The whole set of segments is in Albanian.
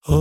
Të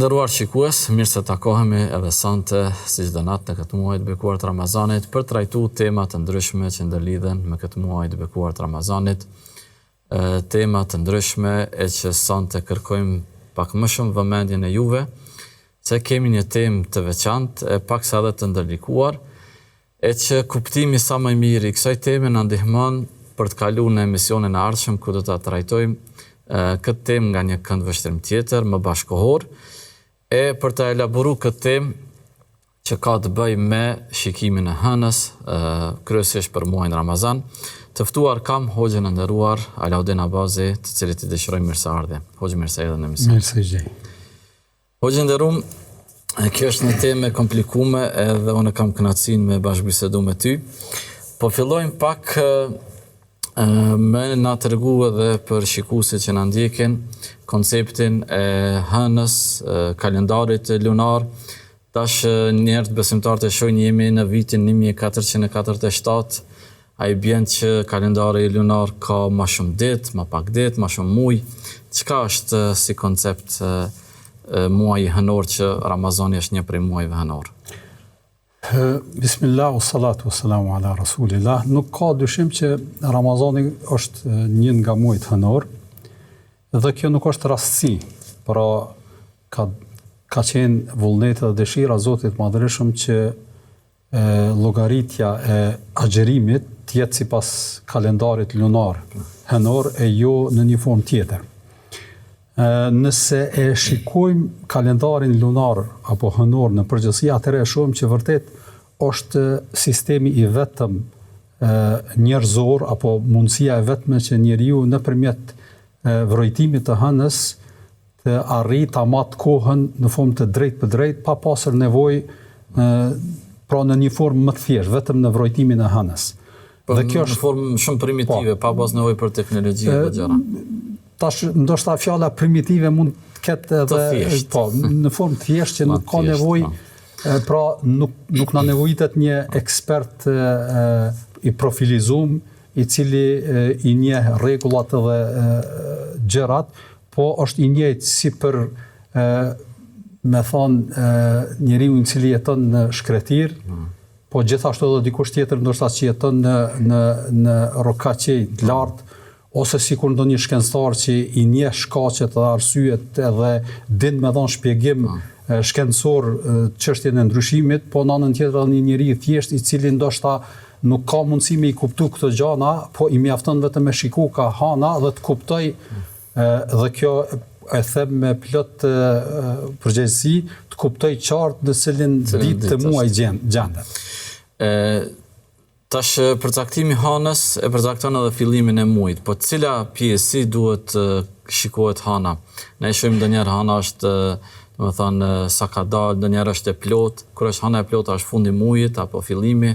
nderuar shikues, mirë se takohemi edhe sonte, si çdo natë në këtë muaj të bekuar të Ramazanit, për trajtuar tema të ndryshme që ndërlidhen me këtë muaj të bekuar të Ramazanit. Tema të ndryshme e që sonte kërkojmë pak më shumë vëmendjen e juve, se kemi një temë të veçantë, e paksa edhe të ndërlikuar, e që kuptimi sa më i mirë i kësaj teme na ndihmon për të kaluar në emisionin e ardhshëm ku do ta trajtojmë këtë temë nga një këndvështrim tjetër, më bashkëkohor, e për të elaboruar këtë temë që ka të bëjë me shikimin e hënës, kryesisht për muajin Ramazan, të ftuar kam hoxhën e nderuar Alaudin Abazi, të cilit i dëshiroj mirëseardhje. Hoxhë, mirë se erdhe në emision. Mirë se gjej. Hoxhë e nderuar, kjo është një temë e komplikuar edhe unë kam kënaqësinë me bashkëbisedu me ty. Po fillojmë pak me na tregu edhe për shikuesit që na ndjekin konceptin e hënës, kalendarit lunar. Tash njerëz besimtarët e shohin jemi në vitin 1447, ai bën që kalendari lunar ka më shumë ditë, më pak ditë, më shumë muaj. Çka është si koncept muaji hënor që Ramazani është një prej muajve hënor? Bismillah, salatu wassalamu ala rasulillah. Nuk ka dyshim që Ramazani është një nga muajt hënor, dhe kjo nuk është rastësi, pra ka qenë vullneti dhe dëshira Zotit Madhërisëm që llogaritja e agjerimit të jetë sipas kalendarit lunar hënor e jo në një formë tjetër. Nëse e shikojmë kalendarin lunar apo hënor në përgjithësi, atëherë e shohim që vërtet është sistemi i vetëm njerëzor apo mundësia e vetme që njeriu nëpërmjet vrojtimit të hënës të arrijë ta mat kohën në formë të drejtë për drejtë, pa pasur nevojë pra në një formë më të thjeshtë, vetëm në vrojtimin e hënës. Dhe kjo është në formë shumë primitive, pa pas nevojë për teknologji apo gjëra. Tash ndoshta fjala primitive mund të ketë edhe po në formë të thjeshtë që nuk ka nevojë, pra nuk na nevojitet një ekspert i profilizuar i cili i njeh rregullat dhe gjërat, po është i njëjtë si për me thonë njeriu i cili jeton në shkretir, po gjithashtu edhe dikush tjetër ndoshta që jeton në rokaqe të lartë, ose sikur ndonjë shkencëtar që i njeh shkaqet dhe arsyet edhe din me dhënë shpjegim shkencor çështjen e ndryshimit, po në anën tjetër një njeri i thjesht i cili ndoshta nuk ka mundësi me i kuptu këto gjana, po i mjafton vetëm me shiku ka hana dhe të kuptoj, dhe kjo e them me plot përgjegjësi, të kuptoj qartë në cilin ditë të muaj gjendet. Tash përcaktimi hënës e përcakton edhe fillimin e muajit, po cila pjesë duhet shikohet hëna? Ne shohim ndonjëherë hëna është, domethënë sa ka dalë, ndonjëherë është e plotë, kur është hëna e plotë është fundi i muajit apo fillimi.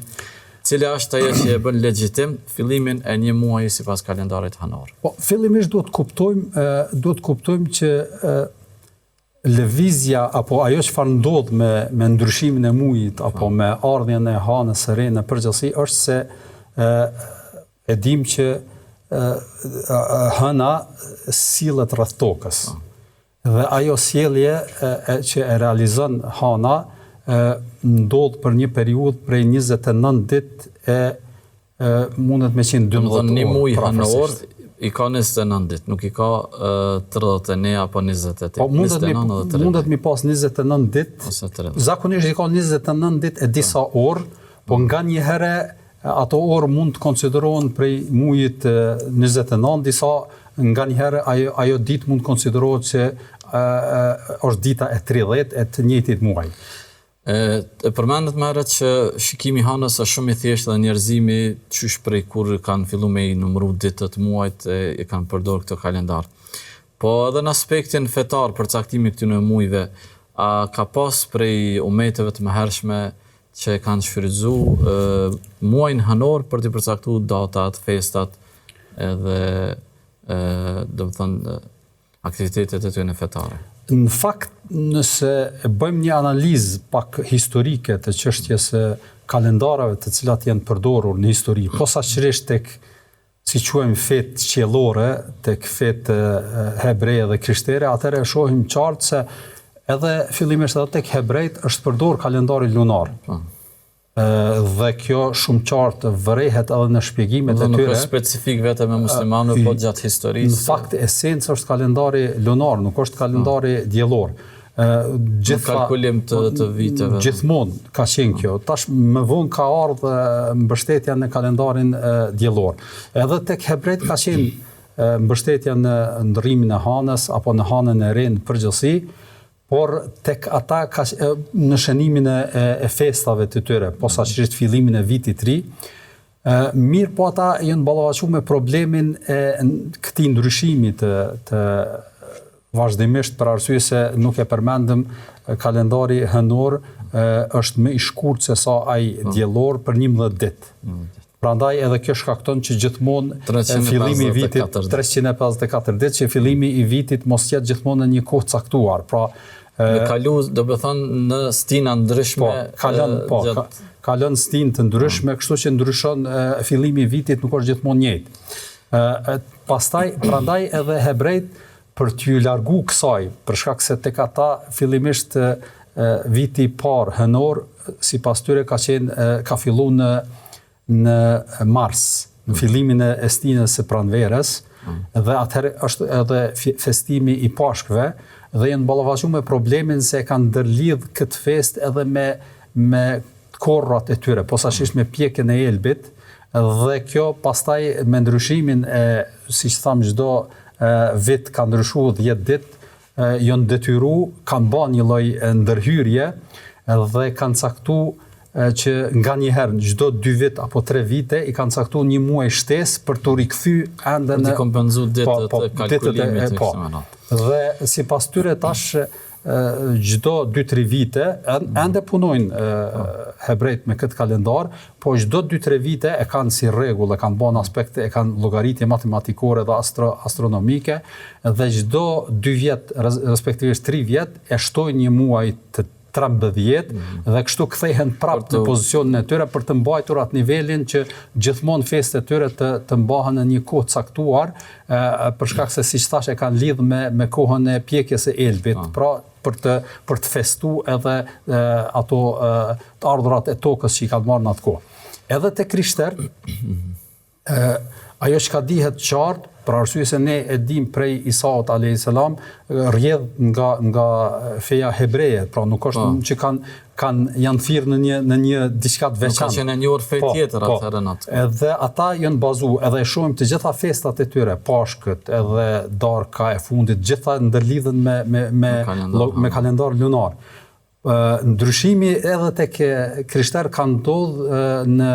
Cila është ajo që e bën legjitim fillimin e një muaji sipas kalendarit hënor? Po fillimisht duhet kuptojmë që lëvizja apo ajo çfarë ndodh me ndryshimin e muajit apo me ardhmjen e hënës së re në përgjithësi është se e dim që hëna sillet rreth tokës. Dhe ajo sjellje që e realizon hëna ndodh për një periudhë prej 29 ditë mundet me qenë 12 orë. Një muaj hënor i ka 29 ditë, nuk i ka 31 apo 28. Po mundet mi pas 29 ditë, zakonisht i ka 29 ditë e disa orë, po nga një herë ato orë mund të konsiderohen prej muajit 29, disa nga një herë ajo ditë mund të konsiderohet që është dita e 30 e të njëjtit muaj. Përmendet më herët që shikimi hënës është shumë i thjeshtë dhe njerëzimi qysh prej kur kanë filluar me i numëru ditët muajt e kanë përdorur këtë kalendar. Po edhe në aspektin fetar përcaktimi këtyre muajve, a ka pas prej umeteve të mëhershme që kanë shfrytzu muajin hënor për të përcaktuar datat, festat edhe do të thënë aktivitetet e tyre fetare. Në fakt, nëse bëjmë një analizë pak historike të çështjes së kalendarave të cilat janë përdorur në histori, posaçërisht tek si quajmë fetë qiellore, tek fetë hebreje dhe krishtere, atëherë shohim qartë se edhe fillimisht edhe tek hebrejt është përdor kalendari lunar. Dhe kjo shumë qartë vërehet edhe në shpjegimet e tyre. Nuk është specifik vetëm me muslimanëve, po gjatë historisë. Në fakt, esenca është kalendari lunar, nuk është kalendari diellor. Në kalkulim të viteve. Gjithmonë ka qenë kjo. Tash më vonë ka ardhur mbështetja në kalendarin diellor. Edhe tek hebrejt ka qenë mbështetja në ndërrimin e hanës apo në hanën e re në përgjithësi, por tek ata në shënimin e festave të tyre, posaçërisht fillimin e vitit të ri, mirë po ata janë ballavaçuar me problemin e këtij ndryshimi të vazhdimisht për arsye se nuk e përmendëm kalendari hënor është më i shkurt se sa ai diellor për 11 ditë. Prandaj edhe kjo shkakton që gjithmonë fillimi i vitit 354 ditë, që fillimi i vitit mos jetë gjithmonë në një kohë caktuar. Pra me kalu, do të thonë në stina ndryshme. Kalon stinë të ndryshme, kështu që ndryshon fillimi i vitit nuk është gjithmonë njëjtë. Pastaj, prandaj edhe hebrejt për t'ju largu kësaj, për shkak se tek ata fillimisht viti i parë hënor, sipas tyre ka filluar në mars, në fillimin e stinës së pranverës, dhe atëherë është edhe festimi i Pashkëve, dhe janë ballavaçuar me problemin se kanë ndërlidh këtë fest edhe me korrat e tyre, posaçërisht me pjekjen e Elbit, dhe kjo pastaj me ndryshimin siç tham çdo vit ka ndryshuar 10 ditë, janë detyruar, kanë bën një lloj ndërhyrje dhe kanë caktuar që nganjëherë çdo 2 vit apo 3 vite i kanë caktuar një muaj shtesë për të rikthyer ende në kompenzuar ditët e kalkulimit të Dhe sipas tyre tash çdo 2-3 vite ende punojnë hebrejt me këtë kalendar, po çdo 2-3 vite e kanë si rregull, e kanë bën aspekte, e kanë llogaritje matematikore dhe astronomike, dhe çdo 2 vjet respektivisht 3 vjet e shtojnë një muaj të 13 dhe kështu kthehen prapë në pozicionin e tyre për të mbajtur atë nivelin që gjithmonë festet e tyre të mbahen në një kohë caktuar, për shkak se siç thash e kanë lidh me kohën e pjekjes së Elbit, pra për të festuar edhe ato të ardhurat e tokës që i kanë marrë në atë kohë. Edhe te krishter, ajo që ka dihet qartë, për arsye se ne e dim prej Isaut alayhis salam, rrjedh nga feja hebreje, pra nuk është që janë thirrë në një diçka të veçantë. Ka qenë një orë fe tjetër atëherë natë. Edhe ata janë bazuar, edhe e shohim të gjitha festat e tyre, Pashkët, edhe darka e fundit, gjitha ndërlidhen me kalendar lunar. Ndryshimi edhe tek krishter ka ndodhur në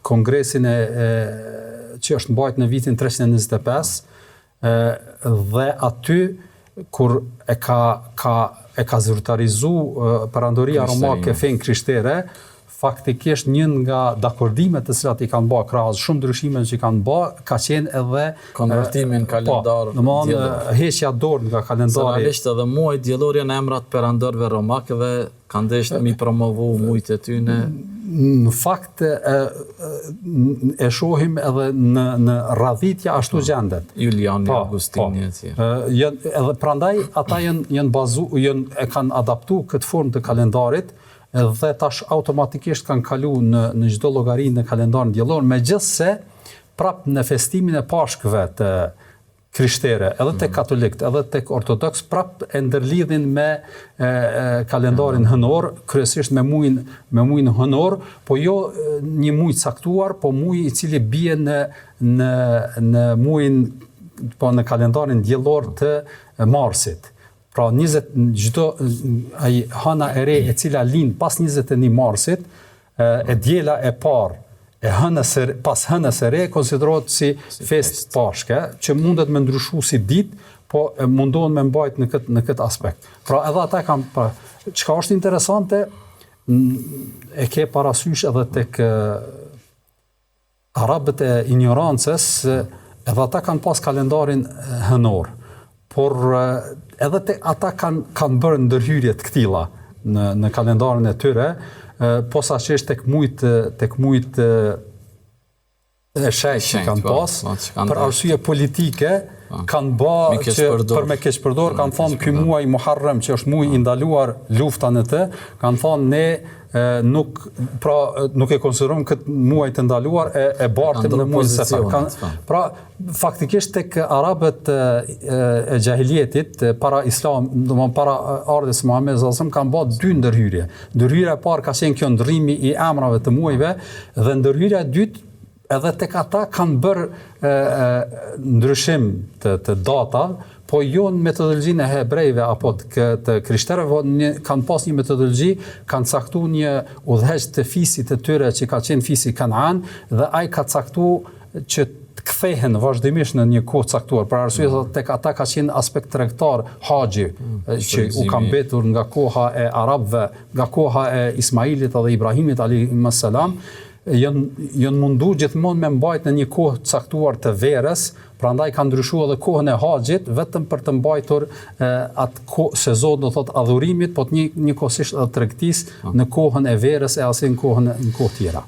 kongresin që është mbajtur në vitin 325, dhe aty kur e ka zyrtarizuar perandoria romake fen krishtere, faktikisht një nga dakordimet të cilat i kanë bërë krahas shumë ndryshimeve që kanë bërë, ka qenë edhe konvertimi në kalendar diellor. Heqja dorë nga kalendari. Realisht edhe muaji diellor janë emrat perandorëve romakë dhe kanë dashur mi promovu mujtë e tyre. Në fakt e shohim edhe në radhitja ashtu gjendet. Juliani, Augustini e tjerë. Edhe prandaj ata e kanë adaptuar këtë formë të kalendarit, dhe tash automatikisht kanë kalu në çdo llogari në kalendarin diellor, megjithse prapë në festimin e Pashkëve të krishtere, edhe tek katolikët, edhe tek ortodoks, prapë e ndërlidhin me kalendarin hënor, kryesisht me muajin hënor, po jo një muaj caktuar, po muaj i cili bie në muajin, po në kalendarin diellor të marsit. Pra hana e re e cila lind pas 21 marsit, e diela e parë, pas hënës së re konsiderohet si fest Pashke, që mundet me ndryshu si ditë, po mundohen me mbajt në këtë aspekt. Pra edhe ata kanë, çka është interesante, e ke parasysh edhe tek arabët e ignorancës, edhe ata kanë pas kalendarin hënor, por edhe ata kanë bërë ndërhyrje të këtilla në kalendarin e tyre, posaçërisht tek mujt e shejtë kanë pas, për arsye politike, kanë bë që për me keqpërdor, kanë thonë ky muaj Muharrem, që është muaj i ndaluar lufta në të, kanë thonë ne nuk e konsiderojmë këtë muaj të ndaluar, e bartim në muajin Safar. Pra faktikisht tek arabët e xahilietit para islam, domthonë para ardhes së Muhamedit sallallahu alajhi wasallam, kanë bërë dy ndërhyrje. Ndërhyrja e parë ka qenë kjo ndrrimi i emrave të muajve, dhe ndërhyrja e dytë edhe tek ata kanë bërë ndryshim të data, po jo në metodologjinë e hebrejve apo të krishterëve, kanë pas një metodologji, kanë caktuar një udhëheq të fisit të tyre që ka qenë fisi Kanaan, dhe ai ka caktuar që të kthehen vazhdimisht në një kohë caktuar. Për arsye se tek ata ka qenë aspekt tregtar haxhi, që u ka mbetur nga koha e arabëve, nga koha e Ismailit dhe Ibrahimit alayhis salam, janë mundu gjithmonë me mbajt në një kohë caktuar të verës, prandaj ka ndryshuar edhe kohën e haxhit vetëm për të mbajtur atë sezon, do thot adhurimit, po njëkohësisht edhe tregtisë në kohën e verës e as në kohë tjera.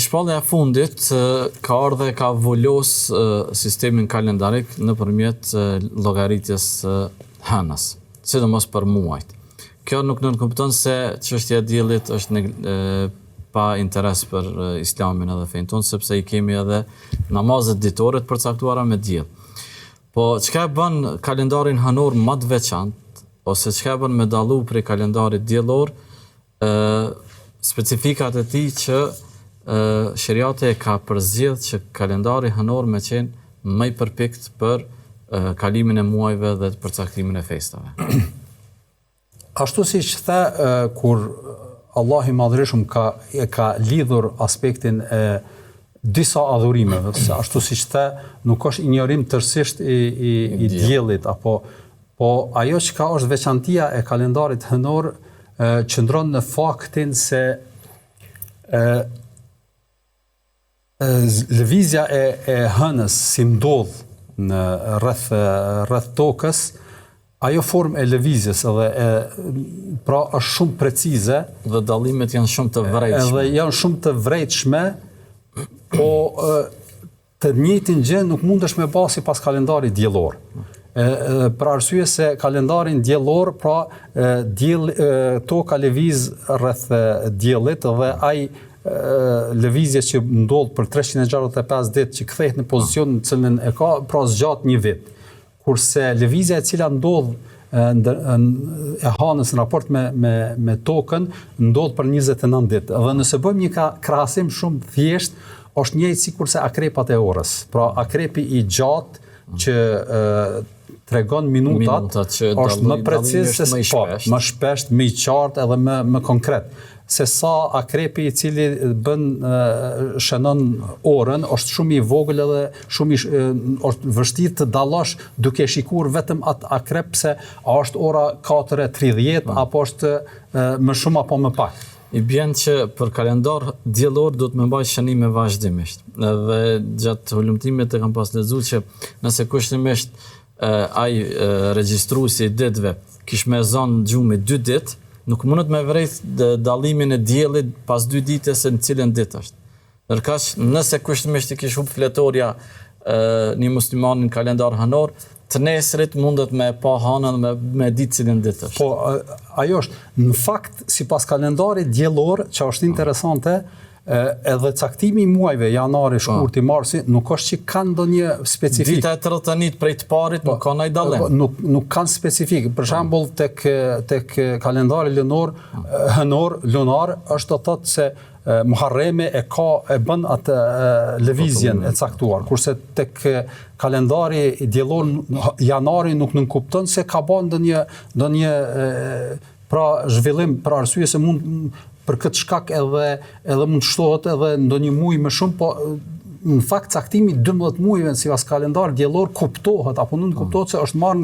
Shpallja e fundit ka ardhe ka volos sistemin kalendarik nëpërmjet llogaritjes hënës, sidomos për muajt. Kjo nuk nënkupton se çështja e diellit është pa interes për islamin edhe fenë tonë, sepse i kemi edhe namazet ditore të përcaktuara me diell. Po çka bën kalendarin hënor më të veçantë, ose çka bën me dallu prej kalendarit diellor, specifikat e tij që sheriati e ka përzgjedh që kalendari hënor me qenë më i përpikt për kalimin e muajve dhe përcaktimin e festave. Ashtu siç tha, kur Allah i Madhërisht ka lidhur aspektin e disa adhurimeve, ashtu siç the, nuk është ignorim tërësisht i diellit, po ajo që është veçantia e kalendarit hënor qëndron në faktin se lëvizja e hënës si ndodh në rreth tokës, ajo formë e lëvizjes pra është shumë precize, dhe dallimet janë shumë të vërejtshme. Po të njëjtin gjë nuk mundesh me bë sipas kalendarit diellor. Për arsye se kalendarin diellor, pra toka lëviz rreth diellit, dhe ai lëvizje që ndodh për 365 ditë që kthehet në pozicionin në cilën e ka, pra zgjat një vit. Kurse lëvizja e cila ndodh e hënës në raport me tokën ndodh për 29 ditë. Dhe nëse bëjmë një krahasim shumë thjesht, është njëjtë sikurse akrepat e orës. Pra akrepi i gjatë që tregon minutat është më preciz se më shpesh, më i qartë edhe më konkret. Se sa akrepi i cili shënon orën është shumë i vogël edhe shumë është vështirë të dallash duke shikuar vetëm atë akrep, se a është ora 4:30 apo është më shumë apo më pak. I bjen që për kalendar diellor do të më mbaj shënime vazhdimisht. Dhe gjatë hulumtimit e kam pas lexuar që nëse kushtimisht ai regjistruesi i ditëve kish me zonë gjumi 2 ditë, nuk mundet me vrejt dallimin e diellit pas 2 ditës se në cilën ditë është. Ndërkaq nëse kushtimisht i kish humb fletorja një musliman në kalendar hënor, të nesrit mundet me pa hënën me ditë cilën ditë është. Po ajo është në fakt sipas kalendarit diellor, që është interesante, edhe caktimi i muajve janari, shkurti, marsi, nuk është që kanë ndonjë specifik. Dita e 31 prej të parit nuk ka ndonjë dallim. Nuk kanë specifik. Për shembull tek kalendari hënor lunar është të thotë se Muharremi e bën atë lëvizjen e caktuar, kurse tek kalendari diellor janari nuk nënkupton se ka bën ndonjë pra zhvillim, për arsye se mund për këtë shkak edhe mund të shtohet edhe ndonjë muaj më shumë, po në fakt caktimi 12 muajve sipas kalendarit diellor kuptohet apo nuk kuptohet se është marrë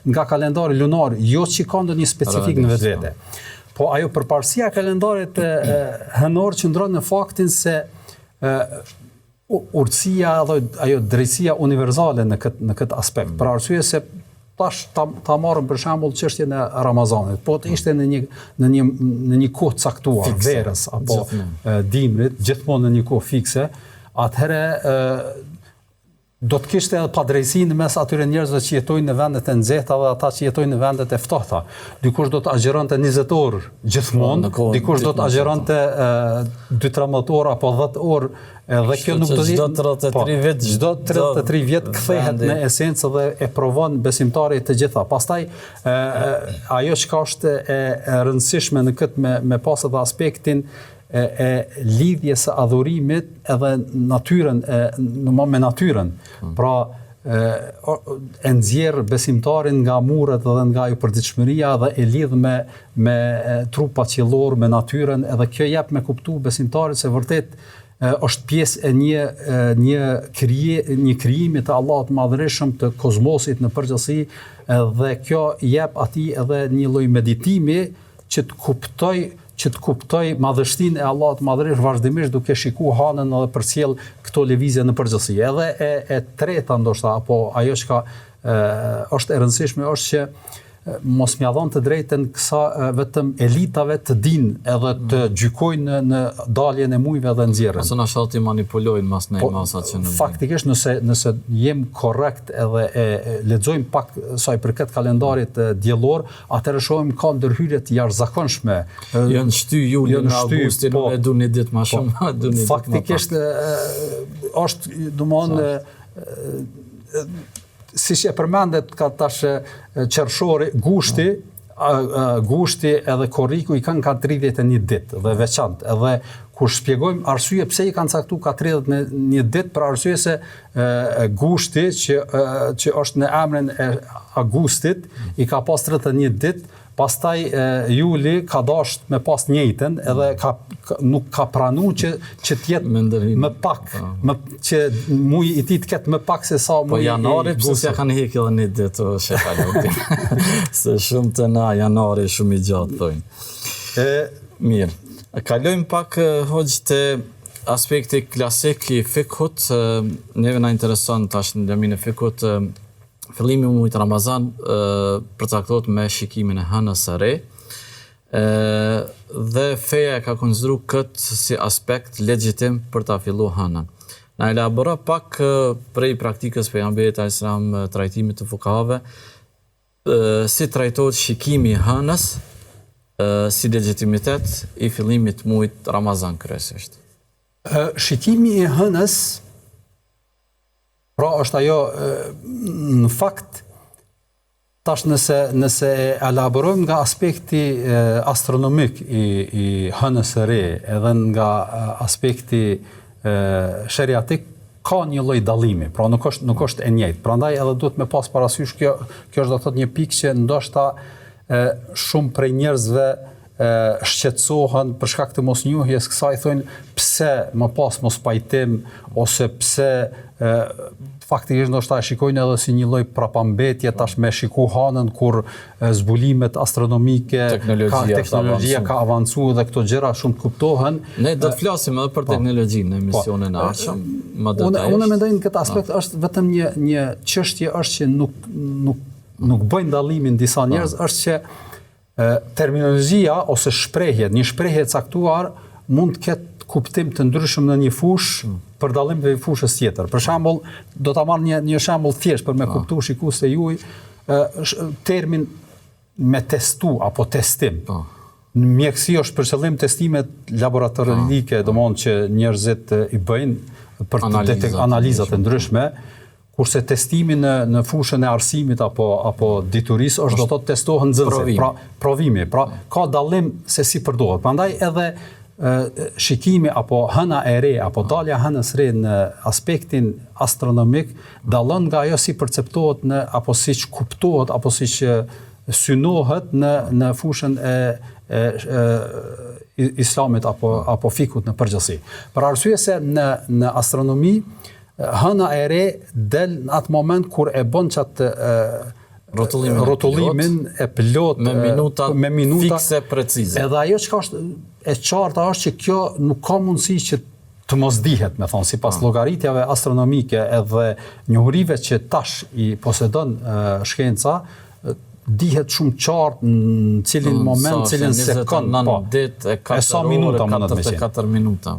nga kalendari lunar, jo që ka ndonjë specifik në vetvete. Po ajo përparësia e kalendarit hënor qëndron në faktin se urtësia dhe ajo drejtësia universale në këtë aspekt. Për arsye se tash ta marrëm për shembull çështjen e Ramazanit. Po të ishte në një kohë caktuar, verës apo dimrit, gjithmonë në një kohë fikse, atëherë do të kishte edhe padrejësinë mes atyre njerëzve që jetojnë në vendet e nxehta dhe ata që jetojnë në vendet e ftohta. Dikush do të agjeronte 20 orë gjithmonë, dikush do të agjeronte 2-13 orë apo 10 orë, dhe kjo nuk do çdo 33 vjet kthehet në esencë dhe e provon besimtarit të gjitha. Pastaj ajo çka është e rëndësishme në këtë me pas edhe aspektin e lidhjes së adhurimit edhe natyrën me natyrën. Pra e nxjerr besimtarin nga muret dhe nga ajo përditshmëria dhe e lidh me trupat qiellor, me natyrën, edhe kjo jep me kuptu besimtarit se vërtet është pjesë e një krijimi të Allahut Madhërisëm, të kozmosit në përgjithësi, dhe kjo jep atij edhe një lloj meditimi që të kuptoj madhështinë e Allahut Madhërisëm vazhdimisht duke shikuar hanën edhe përcjell këto lëvizje në përgjithësi. Edhe e treta ndoshta apo ajo që është e rëndësishme është që mos m'ia dhon të drejtën vetëm elitave të dinë edhe të gjykojnë në daljen e mujve dhe nxjerrjen. Ose na shati manipulojnë mas ne masat që nuk. Faktikisht nëse jem korrekt edhe e lexojmë pak sa i përket kalendarit diellor, atëherë shohim ka ndërhyrje të jashtëzakonshme. Janë shty julin në augustin, e du një ditë më shumë, du një ditë më pak. Faktikisht është domthonë siç e përmendet ka tash qershori, gushti edhe korriku i kanë ka 31 ditë dhe veçantë. Edhe kur shpjegojmë arsye pse i kanë caktuar ka 31 ditë, për arsye se gushti që është në emrin e Augustit i ka pas 31 ditë. Pastaj juli ka dashur me pas njëjtën, edhe nuk ka pranuar që të jetë më pak, që muji i tij të ketë më pak se sa muji i janari, pse s'ja kanë heqë edhe një ditë shef Alotin. Se shumë të na janari shumë i gjatë thonë. Mirë. Kalojmë pak hoxh te aspekti klasik i fikhut. Neve na intereson tash në lëmin e fikhut. Fillimi i muajit Ramazan përcaktohet me shikimin e hënës së re, dhe feja ka konsideruar këtë si aspekt legjitim për ta filluar hënën. Na elaboro pak prej praktikës pejgamberit alayhis salam, trajtimit të fuqahave, si trajtohet shikimi i hënës si legitimitet i fillimit të muajit Ramazan kryesisht. Shikimi i hënës pra është ajo, në fakt, tash nëse elaborojmë nga aspekti astronomik i hënës së re, edhe nga aspekti sheriatik, ka një lloj dallimi, pra nuk është e njëjtë. Prandaj edhe duhet me pas parasysh kjo është do të thotë një pikë që ndoshta shumë prej njerëzve shqetësohen për shkak të mosnjohjes kësaj, thonë pse më pas mos pajtim, ose pse faktikisht ndoshta e shikojnë edhe si një lloj prapambetje tash me shiku hanën kur zbulimet astronomike, teknologjia ka avancuar dhe këto gjëra shumë të kuptohen. Ne do të flasim edhe për teknologjinë në emisionin e ardhshëm. Unë mendoj në këtë aspekt është vetëm një çështje është që nuk bëjnë dallimin disa njerëz, është që terminologjia ose një shprehje e caktuar mund të ketë kuptim të ndryshëm në një fushë për dallim të fushës tjetër. Për shembull, do ta marr një shembull thjesht për me kuptuar shikues se juaj, termin me testu apo testim. Në mjekësi është për qëllim testimet laboratorike, domthonë që njerëzit i bëjnë për analizat e ndryshme, kurse testimi në fushën e arsimit apo diturisë është do të testohen nxënësit, pra provimi, pra ka dallim se si përdoret. Prandaj edhe shikimi apo hëna e re apo dalja hënës re në aspektin astronomik dallon nga ajo si perceptohet apo siç kuptohet apo siç synohet në fushën e islamit apo fikut në përgjithësi. Për arsye se në astronomi hëna e re del në atë moment kur e bën çatë rrotullimin e plot me minuta fikse precize. Edhe ajo që është e qarta është që kjo nuk ka mundësi që të mos dihet, me thonë, sipas llogaritjave astronomike edhe njohurive që tash i posedon shkenca, dihet shumë qartë në cilin moment, cilin sekond, e sa minuta, 44 minuta.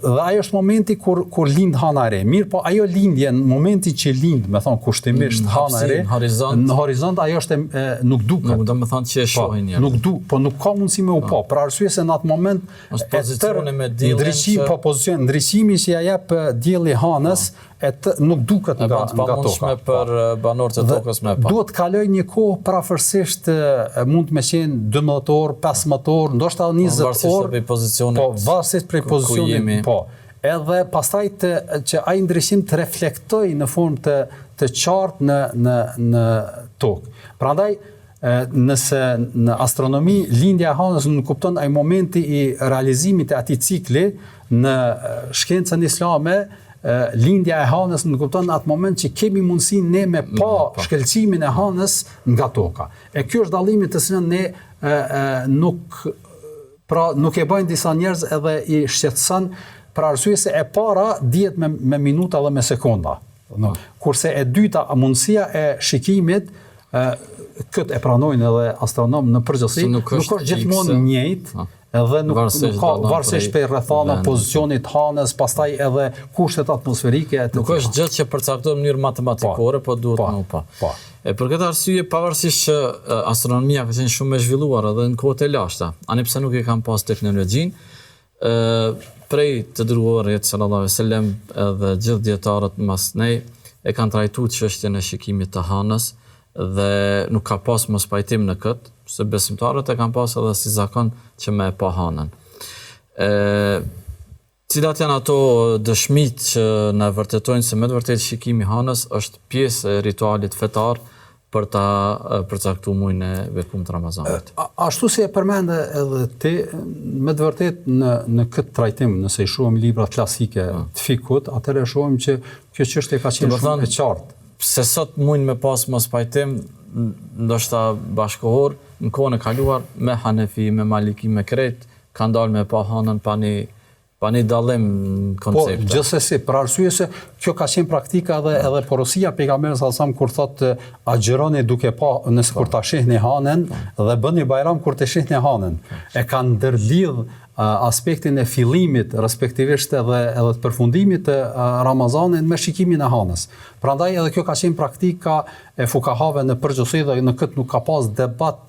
Dhe ajo është momenti kur lind hana e re. Mirë, po ajo lindje në momenti që lind, me thonë kushtimisht hana e re, në horizont ajo është nuk duket. Nuk do me thonë që e shohin njerëzit. Po nuk ka mundësi me u pa. Për arsye se në atë moment ndriçimi që ja jep dielli hanës nuk duket nga toka. Për banorët e tokës me pa. Duhet kaloj një kohë parafërsisht mund të me qenë 12 orë, 15 orë, ndoshta 20 orë. Varësisht prej pozicionit. Po. Edhe pastaj që ai ndryshim të reflektoj në formë të qartë në tokë. Prandaj nëse në astronomi lindja e hanës nuk kupton ai momenti i realizimit të atij cikli, në shkencën islame lindja e hanës në kupton atë moment që kemi mundësi ne me pa shkelcimin e hanës nga toka. E kjo është dallimi të cilën ne nuk e bëjnë disa njerëz edhe i shqetëson për arsye se e para dihet me minuta dhe me sekonda. Kurse e dyta mundësia e shikimit këtë e pranojnë edhe astronom në përgjithësi, nuk është gjithmonë njëjtë. Edhe nuk ka varësisht për rrethana, pozicionit hanës, pastaj edhe kushtet atmosferike. Nuk është gjë që përcaktohet në mënyrë matematikore, po duhet më pa. Për këtë arsye, pavarësisht që astronomia ka qenë shumë e zhvilluar edhe në kohët e lashta, ani pse nuk e kanë pas teknologjinë, prej të dërguarit sallallahu alaihi wasallam edhe gjithë dietarët mas nej e kanë trajtuar çështjen e shikimit të hanës dhe nuk ka pas mos pajtim në këtë, se besimtarët e kanë pas edhe si zakon që me pa hanën. Cilat janë ato dëshmit që na vërtetojnë se me të vërtetë shikimi i hanës është pjesë e ritualit fetar për ta përcaktuar muajin e bekumt Ramazanit. Ashtu si e përmendë edhe ti, me të vërtetë në këtë trajtim, nëse i shohim libra klasike të fikut, atëherë shohim që kjo çështje ka qenë shumë e qartë. Se sot muajin me pas mos pajtim, ndoshta bashkohor, në kohën e kaluar me Hanefi, me Maliki, me Kret, kanë dalë me pa hanën pa një dallim koncepte. Po, gjithsesi, për arsye se kjo ka qenë praktika edhe porosia pejgamberit sallallahu alajhi wasallam kur thotë agjironi duke pa nëse kur ta shihni hanën dhe bëni bajram kur të shihni hanën. E kanë ndërlidh aspektin e fillimit, respektivisht edhe të përfundimit të Ramazanit me shikimin e hanës. Prandaj edhe kjo ka qenë praktika e fukahave në përgjithësi dhe në këtë nuk ka pas debat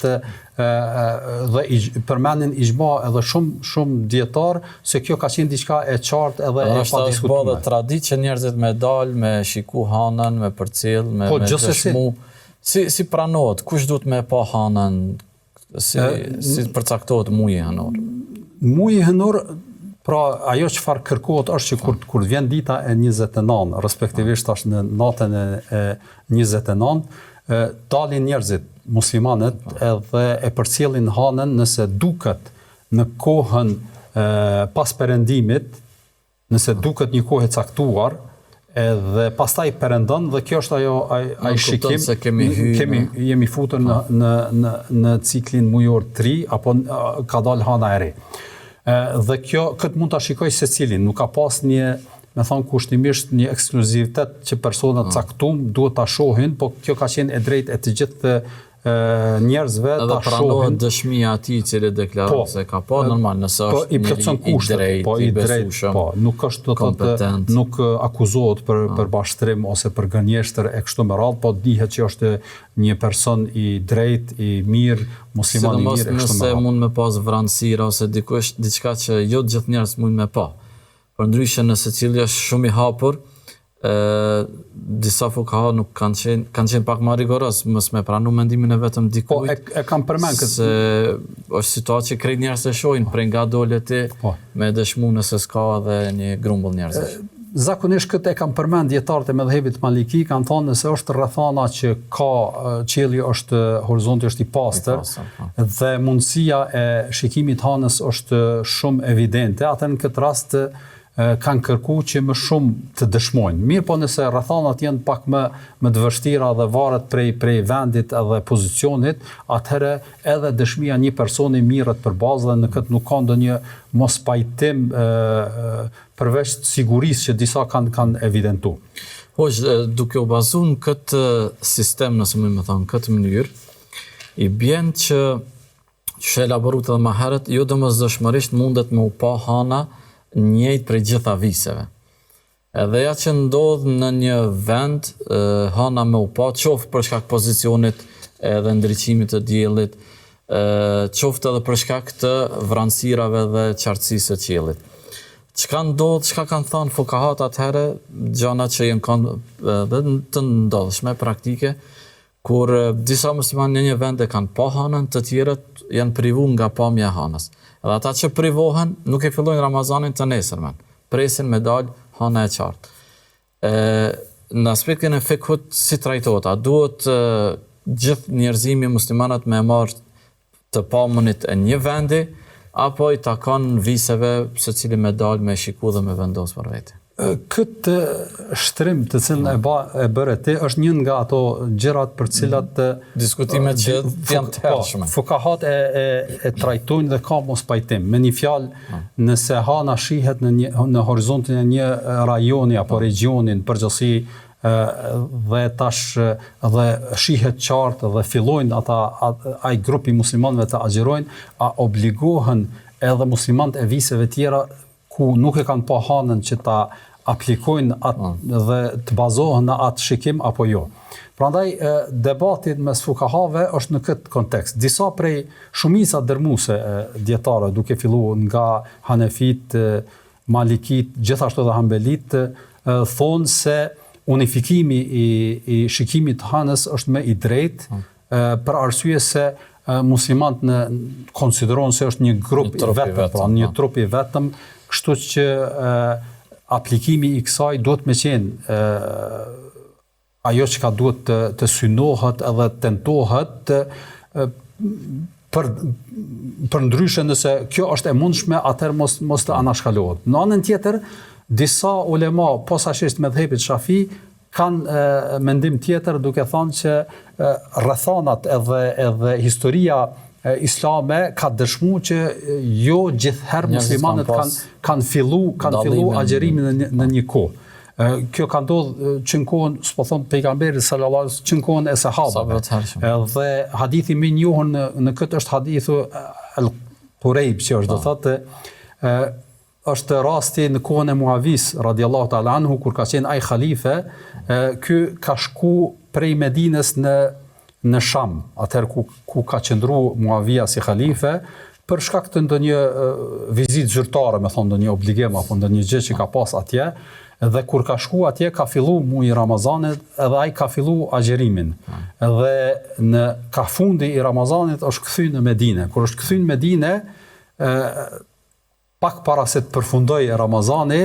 dhe përmendin ixhma edhe shumë dietar se kjo ka qenë diçka e qartë edhe e padiskutuar. Është bërë traditë që njerëzit me dalë, me shiku hanën, me përcjell, me dëshmu. Si pranohet, kush duhet me pa hanën, si përcaktohet muaji hënor? Muaji hënor, pra ajo çfarë kërkohet është që kur vjen dita e 29, respektivisht është në natën e 29, dalin njerëzit muslimanët edhe e përcjellin hanën nëse duket në kohën pas perëndimit, nëse duket një kohë e caktuar, edhe pastaj perëndon dhe kjo është ai shikim se jemi futur në ciklin mujor 3 apo ka dalë hana e re. Dhe këtë mund ta shikoj secilin, nuk ka pas një, me thonë kushtimisht, një ekskluzivitet që personat caktuar duhet ta shohin, po kjo ka qenë e drejtë e të gjithë njerëzve ta shohin. Edhe pranohet dëshmia e atij i cili deklaron se ka pa, normal, nëse është i drejtë, nuk është kompetent, nuk akuzohet për bashkëtrim ose për gënjeshtër e kështu me radhë, po dihet që është një person i drejtë, i mirë, musliman i mirë e kështu me radhë. Nëse mund me pas vranësira ose diçka që jo të gjithë njerëzit mund me pa. Përndryshe nëse cili është shumë i hapur, disa fukaha nuk kanë qenë pak më rigoroz, mos me pranu mendimin e vetëm dikujt. Po, e kam përmend këtë. Se është situatë që krejt njerëz e shohin, prej nga dole ti me dëshmu nëse s'ka edhe një grumbull njerëzish. Zakonisht këtë e kam përmend dietarët e mëdhëbit Maliki, kanë thonë nëse është rrethana që ka qielli është horizonti është i pastër dhe mundësia e shikimit hanës është shumë evidente, atë në këtë rast kanë kërku që më shumë të dëshmojnë. Mirë po nëse rrethanat janë pak më të vështira dhe varet prej vendit edhe pozicionit, atëherë edhe dëshmia një personi mirët për bazë dhe në këtë nuk ka ndonjë mos pajtim përveç sigurisë që disa kanë evidentu. Duke u bazu në këtë sistem, nëse më thënë, këtë mënyrë, i bjen që elaboruar edhe më herët, jo domosdoshmërisht mundet me u pa hana njëjtë prej gjitha viseve. Edhe ja që ndodh në një vend, hana me u pa, qoftë për shkak pozicionit edhe ndriçimit të diellit, qoftë edhe për shkak të vranësirave dhe qartësisë së qiellit. Çka ndodh, çka kanë thënë fukahat atëherë, gjëra që janë kanë të ndodhshme praktike, kur disa muslimanë në një vend e kanë pa hanën, të tjerët janë privuar nga pamja e hanës. Edhe ata që privohen nuk e fillojnë Ramazanin të nesërmen, presin me dalë hana e qartë. Në aspektin e fikut si trajtohet, a duhet gjithë njerëzimi muslimanat me marrë të pamunit e një vendi, apo i takon viseve secili me dalë me shiku dhe me vendos për vete? Këtë shtrim të cilën e bëre ti është një nga ato gjërat për cilat diskutimet që janë të hershme. Fukahat e trajtojnë dhe ka mos pajtim. Me një fjalë, nëse hana shihet në horizontin e një rajoni apo regionin përgjithësi dhe tash dhe shihet qartë dhe fillojnë ai grupi muslimanëve të agjërojnë, a obligohen edhe muslimanët e viseve tjera ku nuk e kanë pa hanën që ta aplikojnë dhe të bazohen në atë shikim apo jo. Prandaj debatit mes fukahave është në këtë kontekst. Disa prej shumica dërmuese dietare, duke filluar nga Hanefit, Malikit, gjithashtu edhe Hanbelit, thonë se unifikimi i shikimit të hanës është më i drejtë, për arsye se muslimanët konsiderohen se është një grup i vetëm, pra një trup i vetëm, kështu që aplikimi i kësaj duhet me qenë ajo që ka duhet të synohet edhe tentohet për ndryshe nëse kjo është e mundshme, atëherë mos të anashkalohet. Në anën tjetër, disa ulema posaçërisht me dhëpit Shafi kanë mendim tjetër duke thënë që rrethanat edhe historia islame ka dëshmuar që jo gjithherë muslimanët kanë fillu agjerimin në një kohë. Kjo ka ndodhur që në kohën, s'po thon pejgamberi sallallahu alaihi wasallam, që në kohën e sahabëve. Dhe hadithi më i njohur në këtë është hadithu al-Qurayb, që është do thotë është rasti në kohën e Muavis radiallahu ta'ala anhu, kur ka qenë ai khalife, ky ka shku prej Medinës në Sham, atëherë ku ka qëndru Muavia si khalife, për shkak të ndonjë vizitë zyrtare, me thonë ndonjë obligim apo ndonjë gjë që ka pas atje, dhe kur ka shku atje ka fillu muaji Ramazanit, edhe ai ka fillu agjerimin. Dhe në ka fundi i Ramazanit është kthy në Medinë. Kur është kthy në Medinë, pak para se të përfundoj Ramazani,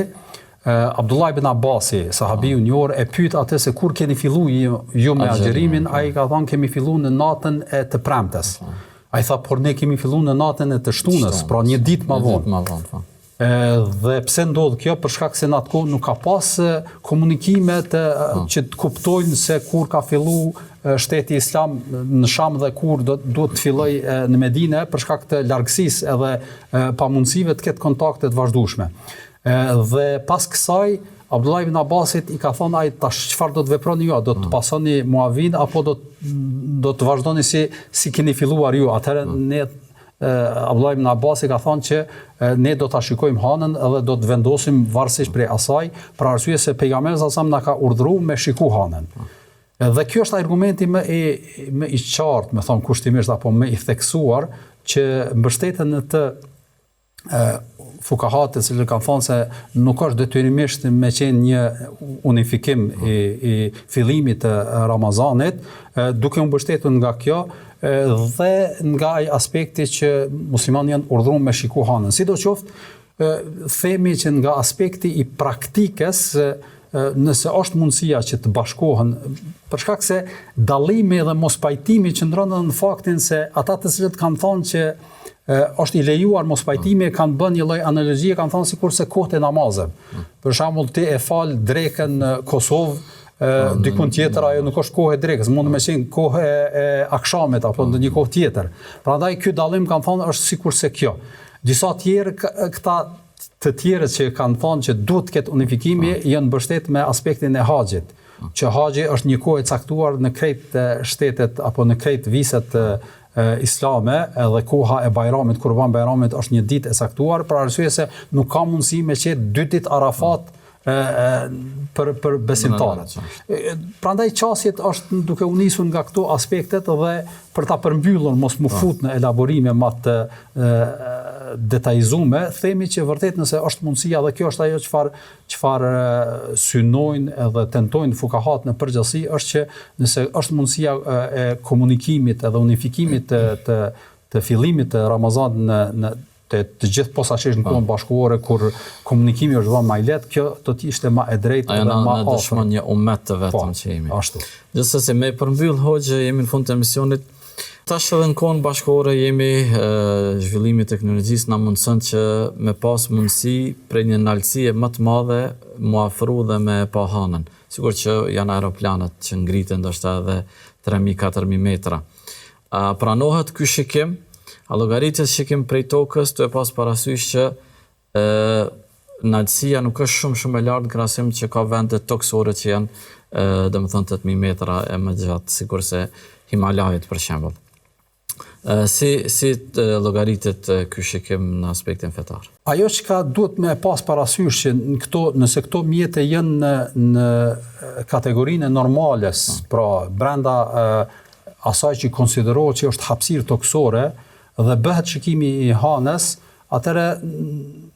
Abdullah ibn Abbasi, sahabiu njohur, e pyet atë se kur keni fillu ju me agjerimin, ai ka thënë kemi fillu në natën e të premtes. Ai tha, por ne kemi fillu në natën e të shtunës, pra një ditë më vonë. Dhe pse ndodh kjo? Për shkak se në atë kohë nuk ka pas komunikime që të kuptojnë se kur ka fillu shteti islam në Sham dhe kur duhet të filloj në Medinë, për shkak të largësisë edhe pamundësive të ketë kontakte të vazhdueshme. Dhe pas kësaj Abdullah ibn Abbasit i ka thonë, ai tash çfarë do të veproni ju? Do të pasoni Muavin apo do të vazhdoni si keni filluar ju? Atëherë ne Abdullah ibn Abbasi ka thonë që ne do ta shikojmë hanën edhe do të vendosim varësisht prej asaj, për arsye se pejgamberi sallallahu alajhi wasallam na ka urdhëruar me shiku hanën. Dhe kjo është argumenti më i qartë, me thonë kushtimisht apo më i theksuar, që mbështeten në të fukahat të cilët kanë thënë se nuk është detyrimisht me qenë një unifikim i fillimit të Ramazanit, duke u mbështetur nga kjo dhe nga ai aspekti që muslimanët janë urdhëruar me shiku hanën. Sidoqoftë, themi që nga aspekti i praktikës nëse është mundësia që të bashkohen, për shkak se dallimi dhe mos pajtimi qëndron në faktin se ata të cilët kanë thonë që është i lejuar mos pajtimi kanë bën një lloj analogjie, kanë thonë sikurse kohët e namazeve. Për shembull ti e fal drekën në Kosovë, dikun tjetër ajo nuk është kohë e drekës, mund të qenë kohë e akshamit apo në një kohë tjetër. Prandaj ky dallim kanë thonë është sikurse kjo. Disa tjerë këta të tjerët që kanë thonë që duhet të ketë unifikimi janë mbështet me aspektin e haxhit, që haxhi është një kohë e caktuar në krejt shtetet apo në krejt viset islame, edhe koha e Bajramit, Kurban Bajramit është një ditë e caktuar, për arsye se nuk ka mundësi me qenë 2 ditë Arafat për besimtarët. Prandaj qasjet është duke u nisur nga këto aspektet dhe për ta përmbyllur mos mu fut në elaborime më të detajzume, themi që vërtet nëse është mundësia dhe kjo është ajo çfarë synojnë edhe tentojnë fukahat në përgjithësi, është që nëse është mundësia e komunikimit edhe unifikimit të fillimit të Ramazanit në të gjithë posaçërisht në kohën bashkëkohore kur komunikimi është vënë më i lehtë, kjo do të ishte më e drejtë dhe më afër. Ajo na dëshmon një umet të vetëm që jemi. Ashtu. Gjithsesi me përmbyll hoxhë jemi në fund të emisionit. Tash edhe në kohën bashkëkohore jemi zhvillimi i teknologjisë na mundson që me pas mundësi për një nalësie më të madhe mu afru dhe me pa hanën. Sigur që janë aeroplanet që ngriten ndoshta edhe 3000-4000 metra. Pranohet ky shikim, llogaritjes shikim prej tokës, të e pas parasysh që nalësia nuk është shumë e lartë në krahasim që ka vende toksore që janë domethënë 8000 metra e më gjatë, sikurse Himalajit për shembull. Si llogaritet ky shikim në aspektin fetar? Ajo që duhet me pas parasysh që nëse këto mjete janë në kategorinë e normales, pra brenda asaj që konsiderohet që është hapësirë toksore dhe bëhet shikimi i hanës, atëre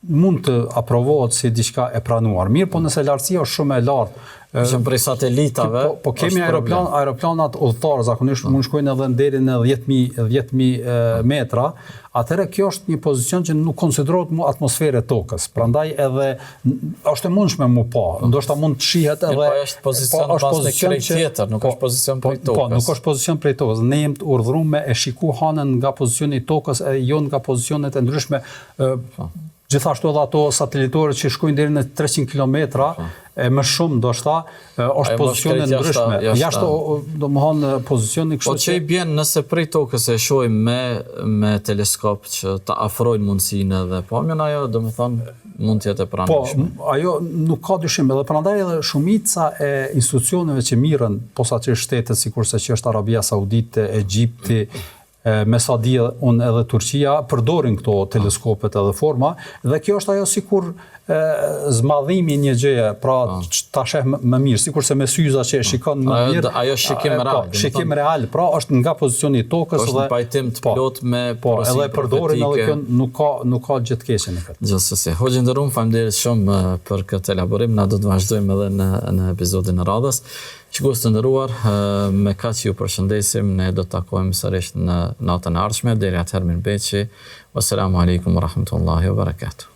mund të aprovohet si diçka e pranuar. Mirë, po nëse lartësia është shumë e lartë, që prej satelitave, po kemi aeroplanat udhëtar zakonisht mund shkojnë edhe deri në 10.000 metra, atëherë kjo është një pozicion që nuk konsiderohet mu atmosferë e tokës. Prandaj edhe është e mundshme mu pa, ndoshta mund të shihet edhe po është pozicion pas në krejt tjetër, nuk është pozicion prej tokës. Po, nuk është pozicion prej tokës. Ne jemi të urdhëruar me e shiku hanën nga pozicioni i tokës e jo nga pozicionet e ndryshme. Gjithashtu edhe ato satelitorët që shkojnë deri në 300 kilometra, e më shumë ndoshta është pozicione ndryshme. Jashtë domethënë pozicioni kështu. Po ç'i bën nëse prej tokës e shohim me teleskop që ta afrojnë mundësinë edhe pamjen, ajo domethënë mund të jetë e pranueshme. Po, ajo nuk ka dyshim, edhe prandaj edhe shumica e institucioneve që mirën posaçërisht shtetet sikurse që është Arabia Saudite, Egjipti, me sa di unë edhe Turqia përdorin këto teleskopet edhe forma, dhe kjo është ajo sikur zmadhimi një gjëje, pra ta sheh më mirë, sikurse me syza që e shikon më mirë. Ajo shikim real. Shikim real, pra është nga pozicioni i tokës dhe është në pajtim të plot me porosi edhe përdorin edhe kjo nuk ka gjë të keqe në këtë. Gjithsesi, hoxhë nderuar, faleminderit shumë për këtë elaborim, na do të vazhdojmë edhe në episodin e radhës. Shikues të nderuar, me kaq ju përshëndesim, ne do të takohemi sërish në natën e ardhshme, deri atëherë mirëmbëjtje. Wassalamu alaikum wa rahmatullahi wa barakatuh.